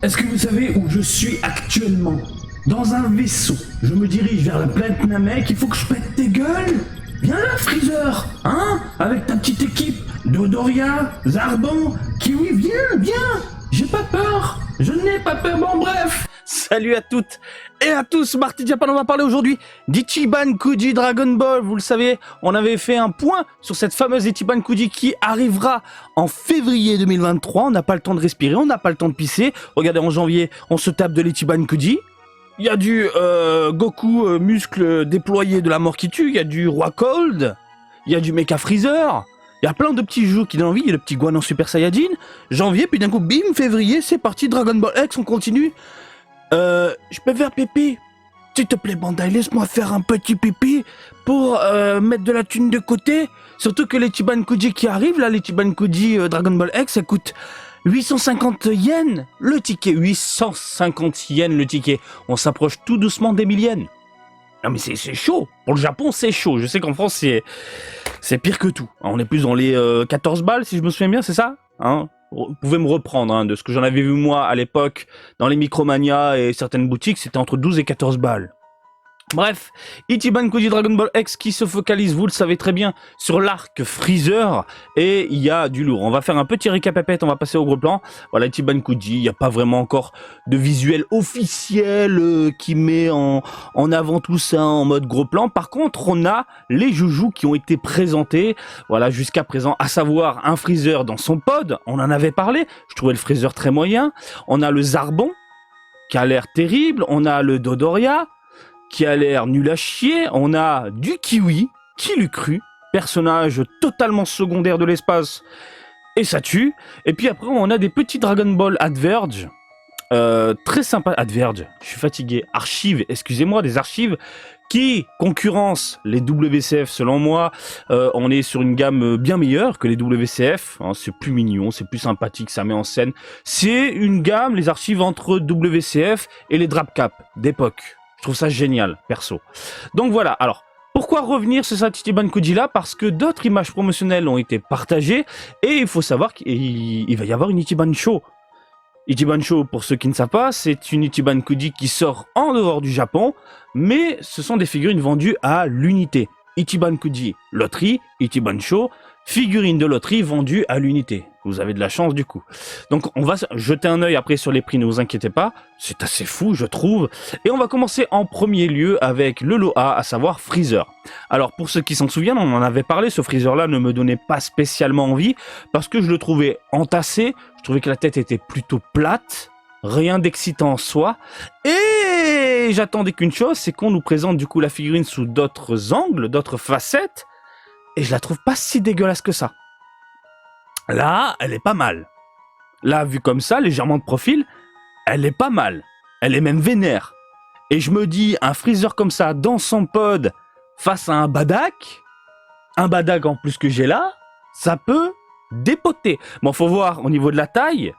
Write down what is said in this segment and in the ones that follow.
Est-ce que vous savez où je suis actuellement? Dans un vaisseau. Je me dirige vers la planète Namek, il faut que je pète tes gueules. Viens là, Freezer, hein? Avec ta petite équipe. Dodoria, Zarbon, Kiwi, viens. J'ai pas peur. Je n'ai pas peur, bon bref. Salut à toutes et à tous, Marty Japan, on va parler aujourd'hui d'Ichiban Kuji Dragon Ball. Vous le savez, on avait fait un point sur cette fameuse Ichiban Kuji qui arrivera en février 2023. On n'a pas le temps de respirer, on n'a pas le temps de pisser. Regardez, en janvier, on se tape de l'Ichiban Kuji. Il y a du Goku muscle déployé de la mort qui tue, il y a du Roi Cold, il y a du Mecha Freezer. Il y a plein de petits jeux qui donnent envie, il y a le petit Gohan en Super Saiyajin. Janvier, puis d'un coup, bim, février, c'est parti, Dragon Ball X, on continue. Je peux faire pipi? S'il te plaît, Bandai, laisse-moi faire un petit pipi pour mettre de la thune de côté. Surtout que l'Ichiban Kuji qui arrive, là, l'Ichiban Kuji Dragon Ball X, ça coûte 850 yens le ticket. 850 yens le ticket. On s'approche tout doucement des 1000 yens. Non mais c'est chaud. Pour le Japon, c'est chaud. Je sais qu'en France, c'est pire que tout. On est plus dans les 14 balles, si je me souviens bien, c'est ça, hein? Vous pouvez me reprendre, hein, de ce que j'en avais vu moi à l'époque dans les Micromania et certaines boutiques, c'était entre 12 et 14 balles. Bref, Ichiban Kuji Dragon Ball X qui se focalise, vous le savez très bien, sur l'arc Freezer, et il y a du lourd. On va faire un petit récapépète, on va passer au gros plan. Voilà, Ichiban Kuji, il n'y a pas vraiment encore de visuel officiel qui met en avant tout ça en mode gros plan. Par contre, on a les joujoux qui ont été présentés, voilà, jusqu'à présent, à savoir un Freezer dans son pod, on en avait parlé, je trouvais le Freezer très moyen. On a le Zarbon, qui a l'air terrible, on a le Dodoria, qui a l'air nul à chier, on a du Kiwi, qui l'eût cru, personnage totalement secondaire de l'espace, et ça tue. Et puis après, on a des petits Dragon Ball Adverge, très sympa. Adverge, je suis fatigué. Archives, excusez-moi, des archives qui concurrencent les WCF selon moi. On est sur une gamme bien meilleure que les WCF, hein, c'est plus mignon, c'est plus sympathique, ça met en scène. C'est une gamme, les archives entre WCF et les Drapcap d'époque. Je trouve ça génial, perso. Donc voilà, alors, pourquoi revenir sur cette Ichiban Kuji là? Parce que d'autres images promotionnelles ont été partagées, et il faut savoir qu'il va y avoir une Ichiban Show. Ichiban Show, pour ceux qui ne savent pas, c'est une Ichiban Kuji qui sort en dehors du Japon, mais ce sont des figurines vendues à l'unité. Ichiban Kuji loterie, Ichiban Show, figurines de loterie vendues à l'unité. Vous avez de la chance du coup. Donc on va jeter un œil après sur les prix, ne vous inquiétez pas. C'est assez fou, je trouve. Et on va commencer en premier lieu avec le lot A, à savoir Freezer. Alors pour ceux qui s'en souviennent, on en avait parlé, ce Freezer-là ne me donnait pas spécialement envie, parce que je le trouvais entassé, je trouvais que la tête était plutôt plate, rien d'excitant en soi, et j'attendais qu'une chose, c'est qu'on nous présente du coup la figurine sous d'autres angles, d'autres facettes, et je la trouve pas si dégueulasse que ça. Là, elle est pas mal. Là, vue comme ça, légèrement de profil, elle est pas mal. Elle est même vénère. Et je me dis, un Freezer comme ça, dans son pod, face à un Badak en plus que j'ai là, ça peut dépoter. Bon, faut voir au niveau de la taille,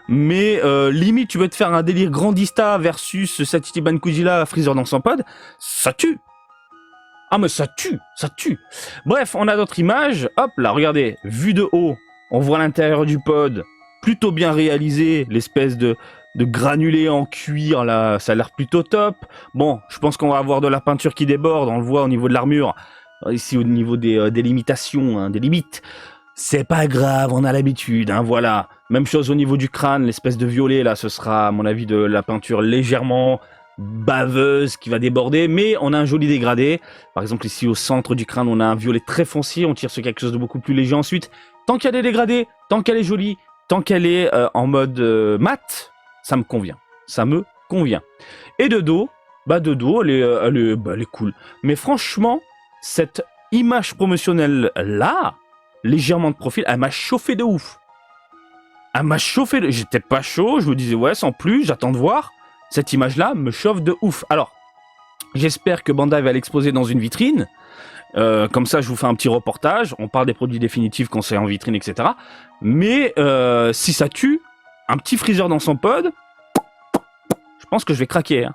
mais limite, tu veux te faire un délire Grandista versus cette Ichiban Kuji là, Freezer dans son pod, ça tue. Ah mais ça tue. Bref, on a d'autres images. Hop là, regardez, vue de haut, on voit l'intérieur du pod, plutôt bien réalisé, l'espèce de granulé en cuir là, ça a l'air plutôt top. Bon, je pense qu'on va avoir de la peinture qui déborde, on le voit au niveau de l'armure, ici au niveau des limitations, hein, des limites. C'est pas grave, on a l'habitude, hein, voilà. Même chose au niveau du crâne, l'espèce de violet là, ce sera à mon avis de la peinture légèrement baveuse qui va déborder, mais on a un joli dégradé. Par exemple ici au centre du crâne, on a un violet très foncé, on tire sur quelque chose de beaucoup plus léger ensuite. Tant qu'elle est dégradée, tant qu'elle est jolie, tant qu'elle est en mode mat, ça me convient. Et de dos, elle est cool. Mais franchement, cette image promotionnelle là, légèrement de profil, elle m'a chauffé de ouf. J'étais pas chaud, je me disais ouais, sans plus, j'attends de voir. Cette image-là me chauffe de ouf. Alors, j'espère que Bandai va l'exposer dans une vitrine. Comme ça, je vous fais un petit reportage. On parle des produits définitifs qu'on sait en vitrine, etc. Mais si ça tue, un petit Freezer dans son pod, je pense que je vais craquer. Hein.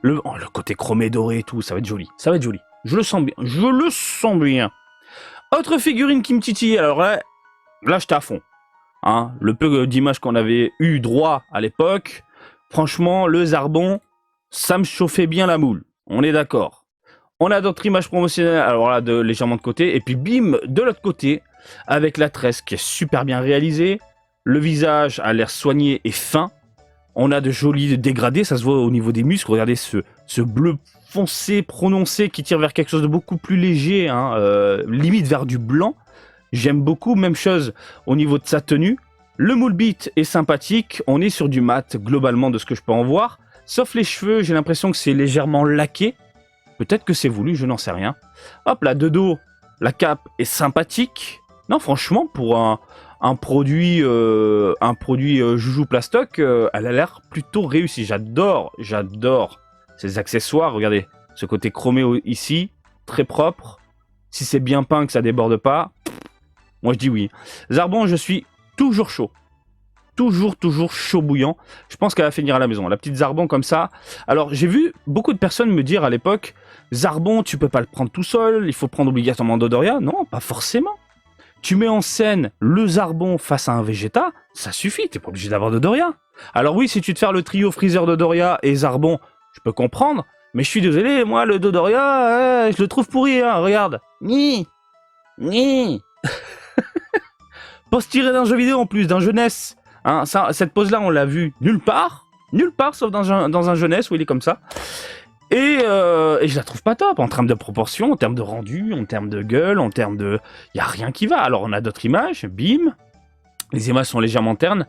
Le côté chromé doré et tout, ça va être joli. Je le sens bien. Autre figurine qui me titille. Alors là j'étais à fond. Hein. Le peu d'images qu'on avait eu droit à l'époque, Franchement, le Zarbon, ça me chauffait bien la moule. On est d'accord. On a d'autres images promotionnelles, alors là, légèrement de côté. Et puis bim, de l'autre côté, avec la tresse qui est super bien réalisée. Le visage a l'air soigné et fin. On a de jolis dégradés, ça se voit au niveau des muscles. Regardez ce bleu foncé, prononcé, qui tire vers quelque chose de beaucoup plus léger, hein, limite vers du blanc. J'aime beaucoup, même chose au niveau de sa tenue. Le moule beat est sympathique, on est sur du mat, globalement, de ce que je peux en voir. Sauf les cheveux, j'ai l'impression que c'est légèrement laqué. Peut-être que c'est voulu, je n'en sais rien. Hop là, de dos, la cape est sympathique. Non, franchement, pour un produit Joujou Plastoc, elle a l'air plutôt réussie. J'adore ces accessoires. Regardez, ce côté chromé ici, très propre. Si c'est bien peint, que ça déborde pas, moi je dis oui. Zarbon, je suis toujours chaud. Toujours chaud bouillant. Je pense qu'elle va finir à la maison. La petite Zarbon comme ça. Alors, j'ai vu beaucoup de personnes me dire à l'époque, Zarbon, tu peux pas le prendre tout seul, il faut prendre obligatoirement Dodoria. Non, pas forcément. Tu mets en scène le Zarbon face à un Vegeta, ça suffit, t'es pas obligé d'avoir Dodoria. Alors oui, si tu te fais le trio Freezer, Dodoria et Zarbon, je peux comprendre, mais je suis désolé, moi le Dodoria, je le trouve pourri, hein, regarde. Ni. Pose tirée d'un jeu vidéo en plus, d'un jeunesse. Hein, cette pose-là, on l'a vue nulle part, sauf dans un jeunesse où il est comme ça. Et je la trouve pas top en termes de proportion, en termes de rendu, en termes de gueule, en termes de... Il y a rien qui va. Alors on a d'autres images, bim. Les images sont légèrement ternes,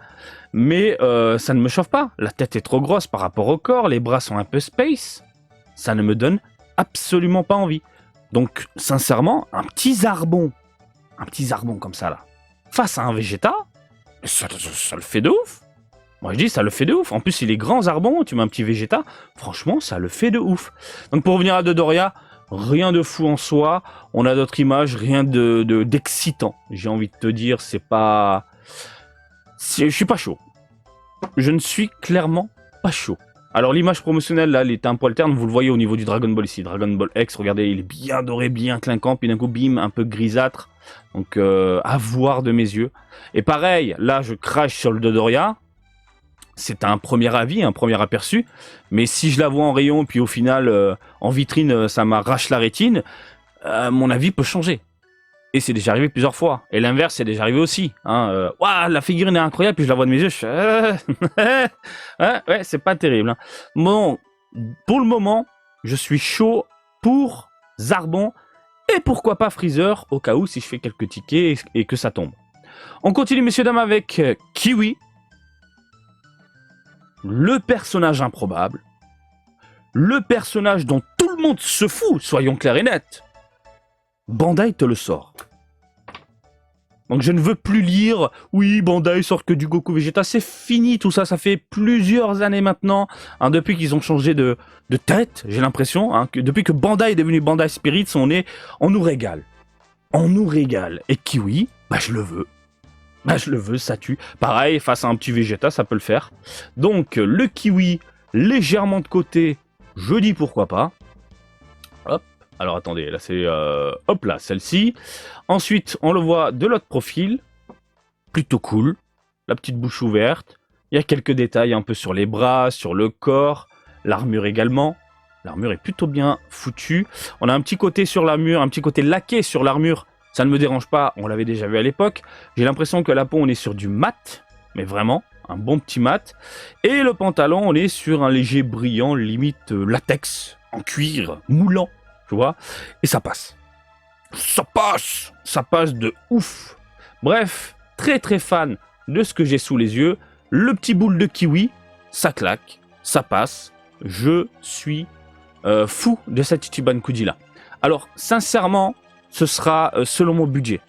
mais ça ne me chauffe pas. La tête est trop grosse par rapport au corps, les bras sont un peu space. Ça ne me donne absolument pas envie. Donc sincèrement, un petit Zarbon comme ça là, face à un Vegeta, ça le fait de ouf. Moi je dis ça le fait de ouf. En plus il est grand Zarbon, tu mets un petit Vegeta, franchement ça le fait de ouf. Donc pour revenir à Dodoria, rien de fou en soi. On a d'autres images, rien d'excitant. J'ai envie de te dire, c'est pas... Je suis pas chaud. Je ne suis clairement pas chaud. Alors l'image promotionnelle là, elle était un poil terne, vous le voyez au niveau du Dragon Ball ici. Dragon Ball X, regardez, il est bien doré, bien clinquant, puis d'un coup bim, un peu grisâtre. Donc à voir de mes yeux. Et pareil, là je crache sur le Dodoria. C'est un premier avis, un premier aperçu. Mais si je la vois en rayon, puis au final, en vitrine, ça m'arrache la rétine, mon avis peut changer. Et c'est déjà arrivé plusieurs fois. Et l'inverse, c'est déjà arrivé aussi. Hein. Ouah, la figurine est incroyable, puis je la vois de mes yeux, je ouais, c'est pas terrible. Hein. Bon, pour le moment, je suis chaud pour Zarbon. Et pourquoi pas Freezer, au cas où, si je fais quelques tickets et que ça tombe. On continue, messieurs, dames, avec Kiwi. Le personnage improbable, le personnage dont tout le monde se fout, soyons clairs et nets. Bandai te le sort. Donc je ne veux plus lire, oui, Bandai sort que du Goku Vegeta, c'est fini tout ça, ça fait plusieurs années maintenant, hein, depuis qu'ils ont changé de tête, j'ai l'impression, hein, depuis que Bandai est devenu Bandai Spirits, on nous régale. On nous régale. Et Kiwi, bah je le veux. Ça tue. Pareil, face à un petit Vegeta, ça peut le faire. Donc, le Kiwi, légèrement de côté, je dis pourquoi pas. Hop, alors attendez, là c'est... hop là, celle-ci. Ensuite, on le voit de l'autre profil. Plutôt cool. La petite bouche ouverte. Il y a quelques détails un peu sur les bras, sur le corps. L'armure également. L'armure est plutôt bien foutue. On a un petit côté sur l'armure, un petit côté laqué sur l'armure. Ça ne me dérange pas, on l'avait déjà vu à l'époque. J'ai l'impression que la peau, on est sur du mat, mais vraiment, un bon petit mat. Et le pantalon, on est sur un léger brillant, limite latex, en cuir, moulant, tu vois. Et ça passe. Ça passe de ouf. Bref, très fan de ce que j'ai sous les yeux. Le petit boule de Kiwi, ça claque, ça passe. Je suis fou de cette Ichiban Kuji là. Alors, sincèrement... ce sera selon mon budget.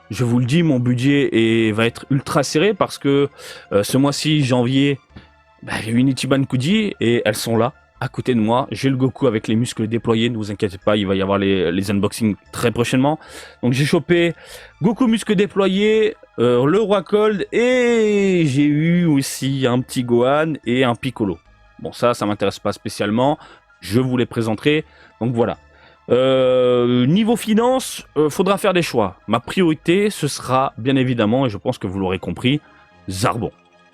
Je vous le dis, mon budget va être ultra serré parce que ce mois-ci, janvier, il y a eu une Ichiban Kuji et elles sont là, à côté de moi. J'ai le Goku avec les muscles déployés, ne vous inquiétez pas, il va y avoir les unboxings très prochainement. Donc j'ai chopé Goku muscles déployés, le Roi Cold et j'ai eu aussi un petit Gohan et un Piccolo. Bon ça m'intéresse pas spécialement, je vous les présenterai, donc voilà. Niveau finance, faudra faire des choix. Ma priorité, ce sera bien évidemment, et je pense que vous l'aurez compris, Zarbon.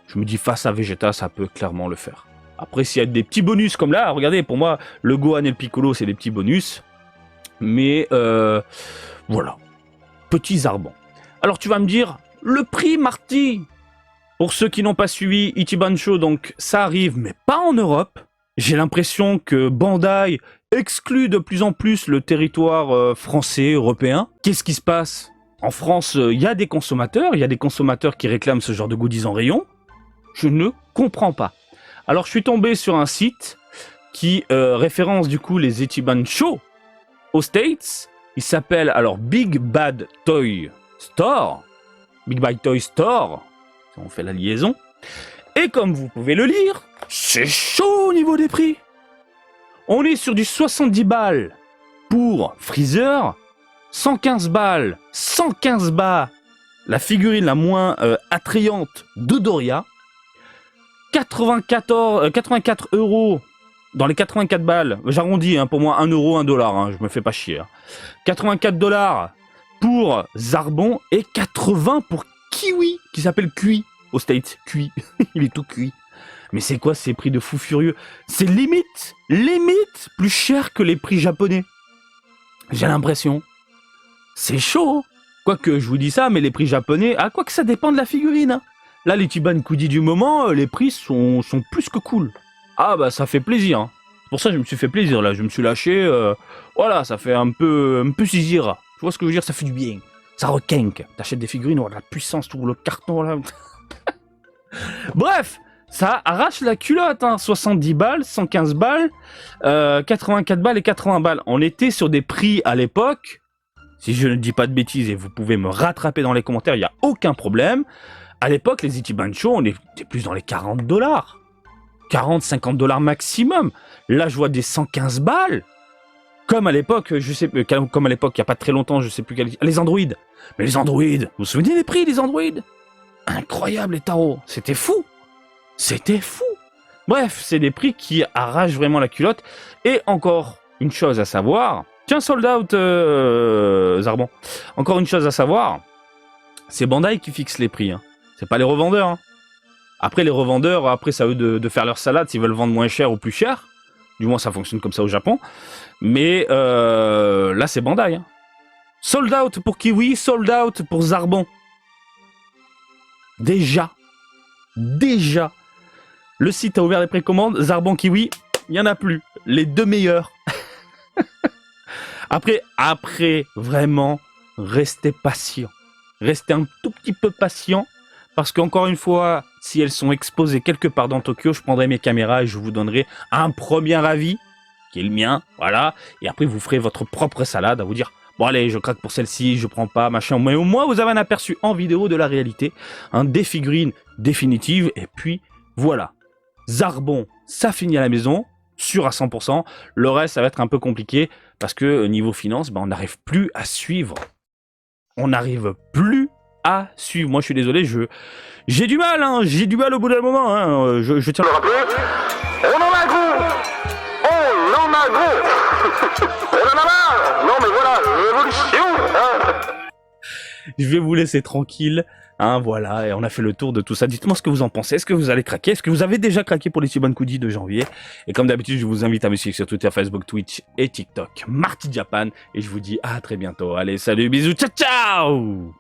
Je me dis face à Vegeta, ça peut clairement le faire. Après, s'il y a des petits bonus comme là, regardez, pour moi, le Gohan et le Piccolo, c'est des petits bonus. Mais voilà, petit Zarbon. Alors tu vas me dire, le prix, Marty. Pour ceux qui n'ont pas suivi Ichiban Show, donc ça arrive, mais pas en Europe. J'ai l'impression que Bandai exclut de plus en plus le territoire français, européen. Qu'est-ce qui se passe? En France, il y a des consommateurs qui réclament ce genre de goodies en rayon. Je ne comprends pas. Alors je suis tombé sur un site qui référence du coup les Ichiban Show aux States. Il s'appelle alors Big Bad Toy Store. Big Bad Toy Store, si on fait la liaison. Et comme vous pouvez le lire, c'est chaud au niveau des prix. On est sur du 70 balles pour Freezer, 115 balles, la figurine la moins attrayante de Doria, 84 euros dans les 84 balles, j'arrondis pour moi 1 euro, 1 dollar, je me fais pas chier. 84 dollars pour Zarbon et 80 pour Kiwi, qui s'appelle Cuit aux States. Cuit, il est tout cuit. Mais c'est quoi ces prix de fou furieux? C'est limite plus cher que les prix japonais. J'ai l'impression. C'est chaud. Quoique je vous dis ça, mais les prix japonais, quoique ça dépend de la figurine. Là, les Ichiban Kuji du moment, les prix sont plus que cool. Ah bah ça fait plaisir. C'est pour ça que je me suis fait plaisir là. Je me suis lâché. Voilà, ça fait un peu saisir. Tu vois ce que je veux dire? Ça fait du bien. Ça requinque. T'achètes des figurines, la puissance, tout le carton là. Bref, ça arrache la culotte. 70 balles, 115 balles, 84 balles et 80 balles. On était sur des prix à l'époque. Si je ne dis pas de bêtises et vous pouvez me rattraper dans les commentaires, il n'y a aucun problème. À l'époque, les Ichiban Show, on était plus dans les 40 dollars. 40, 50 dollars maximum. Là, je vois des 115 balles. Comme à l'époque, comme à l'époque, il n'y a pas très longtemps, je sais plus quel... Les androïdes. Mais les androïdes, vous vous souvenez des prix des androïdes? Incroyable les tarots. C'était fou. Bref, c'est des prix qui arrachent vraiment la culotte. Et encore une chose à savoir... Tiens, sold out, Zarbon. Encore une chose à savoir, c'est Bandai qui fixe les prix. C'est pas les revendeurs. Après, les revendeurs, c'est à eux de faire leur salade s'ils veulent vendre moins cher ou plus cher. Du moins, ça fonctionne comme ça au Japon. Mais là, c'est Bandai. Sold out pour Kiwi, sold out pour Zarbon. Déjà. Le site a ouvert les précommandes. Zarbon, Kiwi, il n'y en a plus. Les deux meilleurs. Après, vraiment, restez patient. Restez un tout petit peu patient. Parce qu'encore une fois, si elles sont exposées quelque part dans Tokyo, je prendrai mes caméras et je vous donnerai un premier avis, qui est le mien, voilà. Et après, vous ferez votre propre salade à vous dire, bon allez, je craque pour celle-ci, je prends pas, machin. Mais au moins, vous avez un aperçu en vidéo de la réalité, des figurines définitives. Et puis, voilà. Zarbon, ça finit à la maison, sûr à 100%. Le reste, ça va être un peu compliqué parce que niveau finance, on n'arrive plus à suivre. Moi, je suis désolé, j'ai du mal, au bout d'un moment, je tiens à le rappeler. On en a gros. On en a marre. Non mais voilà, l'évolution. Je vais vous laisser tranquille. Voilà, et on a fait le tour de tout ça. Dites-moi ce que vous en pensez. Est-ce que vous allez craquer? Est-ce que vous avez déjà craqué pour les Ichiban Kuji de janvier? Et comme d'habitude, je vous invite à me suivre sur Twitter, Facebook, Twitch et TikTok. Marty Japan. Et je vous dis à très bientôt. Allez, salut, bisous, ciao, ciao!